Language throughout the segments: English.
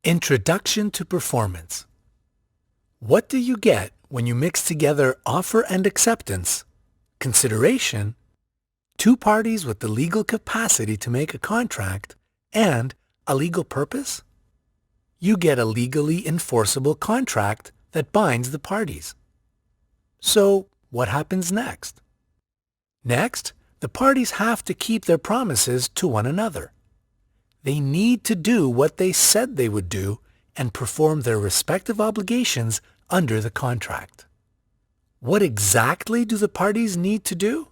Introduction to Performance. What do you get when you mix together offer and acceptance, consideration, two parties with the legal capacity to make a contract, and a legal purpose? You get a legally enforceable contract that binds the parties. So, what happens next? Next, the parties have to keep their promises to one another. They need to do what they said they would do and perform their respective obligations under the contract. What exactly do the parties need to do?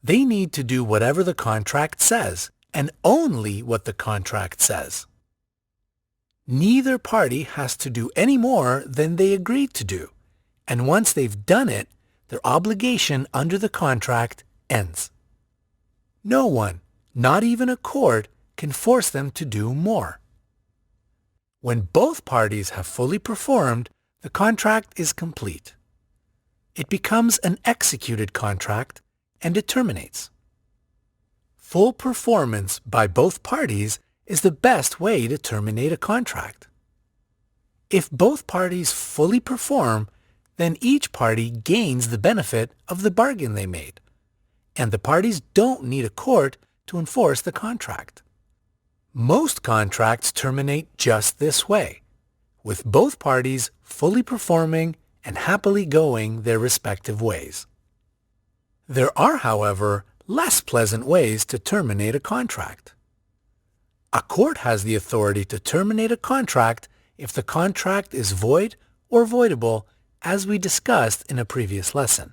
They need to do whatever the contract says, and only what the contract says. Neither party has to do any more than they agreed to do, and once they've done it, their obligation under the contract ends. No one, not even a court, can force them to do more. When both parties have fully performed, the contract is complete. It becomes an executed contract and it terminates. Full performance by both parties is the best way to terminate a contract. If both parties fully perform, then each party gains the benefit of the bargain they made, and the parties don't need a court to enforce the contract. Most contracts terminate just this way, with both parties fully performing and happily going their respective ways. There are, however, less pleasant ways to terminate a contract. A court has the authority to terminate a contract if the contract is void or voidable, as we discussed in a previous lesson.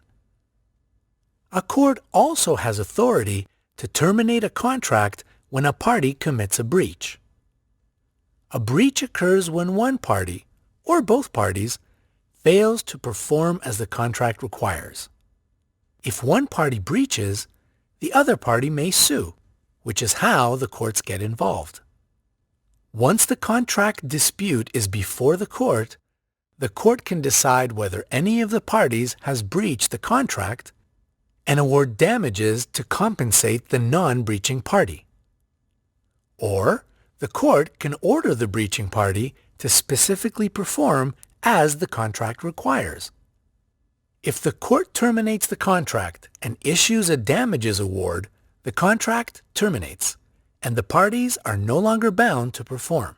A court also has authority to terminate a contract when a party commits a breach. A breach occurs when one party, or both parties, fails to perform as the contract requires. If one party breaches, the other party may sue, which is how the courts get involved. Once the contract dispute is before the court can decide whether any of the parties has breached the contract and award damages to compensate the non-breaching party. Or the court can order the breaching party to specifically perform as the contract requires. If the court terminates the contract and issues a damages award, the contract terminates, and the parties are no longer bound to perform.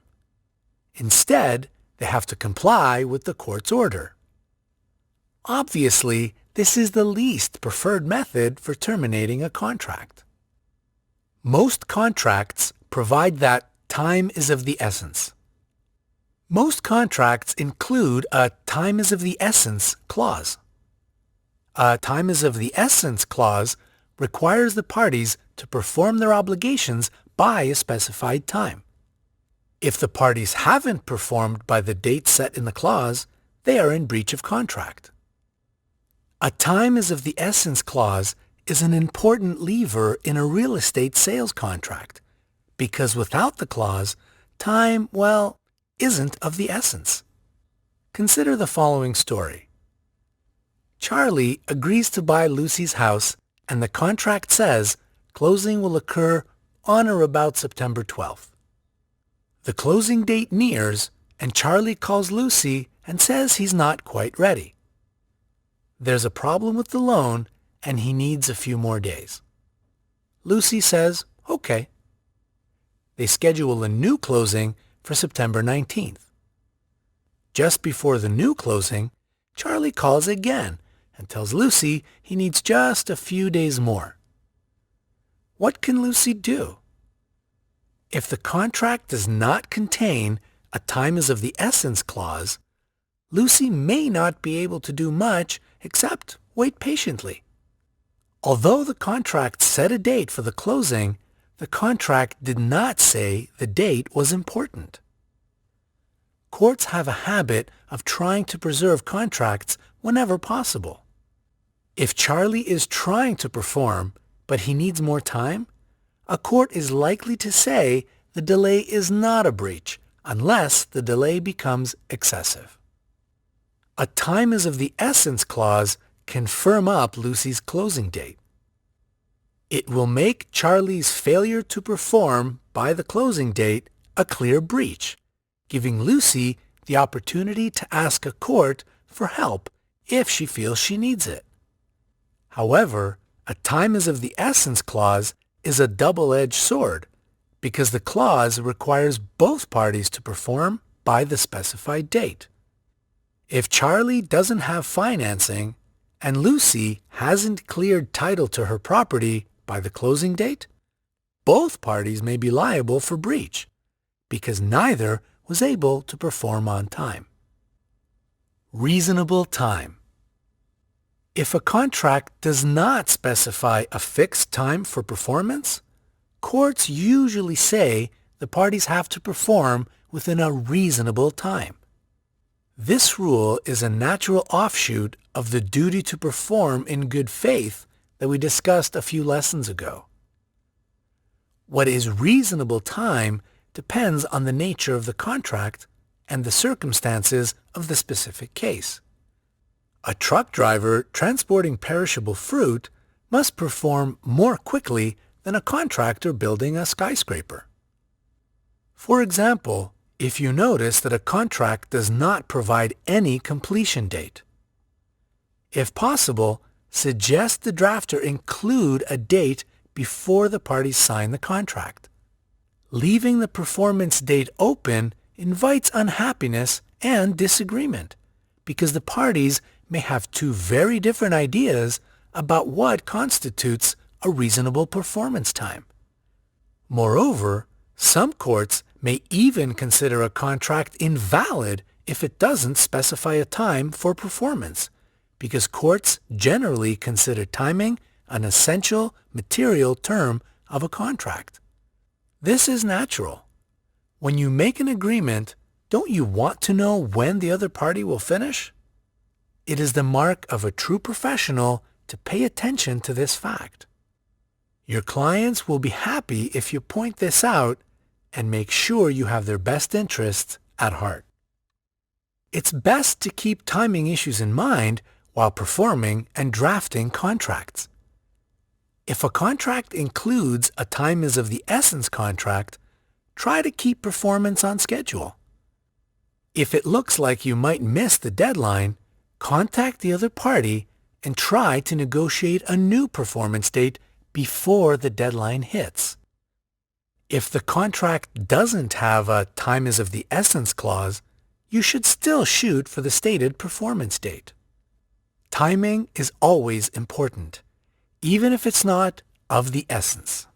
Instead, they have to comply with the court's order. Obviously, this is the least preferred method for terminating a contract. Most contracts provide that time is of the essence. Most contracts include a time is of the essence clause. A time is of the essence clause requires the parties to perform their obligations by a specified time. If the parties haven't performed by the date set in the clause, they are in breach of contract. A time is of the essence clause is an important lever in a real estate sales contract, because without the clause, time, isn't of the essence. Consider the following story. Charlie agrees to buy Lucy's house, and the contract says closing will occur on or about September 12th. The closing date nears, and Charlie calls Lucy and says he's not quite ready. There's a problem with the loan, and he needs a few more days. Lucy says, okay. They schedule a new closing for September 19th. Just before the new closing, Charlie calls again and tells Lucy he needs just a few days more. What can Lucy do? If the contract does not contain a time is of the essence clause, Lucy may not be able to do much except wait patiently. Although the contract set a date for the closing, the contract did not say the date was important. Courts have a habit of trying to preserve contracts whenever possible. If Charlie is trying to perform, but he needs more time, a court is likely to say the delay is not a breach unless the delay becomes excessive. A time is of the essence clause can firm up Lucy's closing date. It will make Charlie's failure to perform by the closing date a clear breach, giving Lucy the opportunity to ask a court for help if she feels she needs it. However, a time is of the essence clause is a double-edged sword because the clause requires both parties to perform by the specified date. If Charlie doesn't have financing and Lucy hasn't cleared title to her property by the closing date, both parties may be liable for breach because neither was able to perform on time. Reasonable time. If a contract does not specify a fixed time for performance, courts usually say the parties have to perform within a reasonable time. This rule is a natural offshoot of the duty to perform in good faith that we discussed a few lessons ago. What is reasonable time depends on the nature of the contract and the circumstances of the specific case. A truck driver transporting perishable fruit must perform more quickly than a contractor building a skyscraper. For example, if you notice that a contract does not provide any completion date. If possible, suggest the drafter include a date before the parties sign the contract. Leaving the performance date open invites unhappiness and disagreement because the parties may have two very different ideas about what constitutes a reasonable performance time. Moreover, some courts may even consider a contract invalid if it doesn't specify a time for performance, because courts generally consider timing an essential material term of a contract. This is natural. When you make an agreement, don't you want to know when the other party will finish? It is the mark of a true professional to pay attention to this fact. Your clients will be happy if you point this out and make sure you have their best interests at heart. It's best to keep timing issues in mind while performing and drafting contracts. If a contract includes a time is of the essence contract, try to keep performance on schedule. If it looks like you might miss the deadline, contact the other party and try to negotiate a new performance date before the deadline hits. If the contract doesn't have a time is of the essence clause, you should still shoot for the stated performance date. Timing is always important, even if it's not of the essence.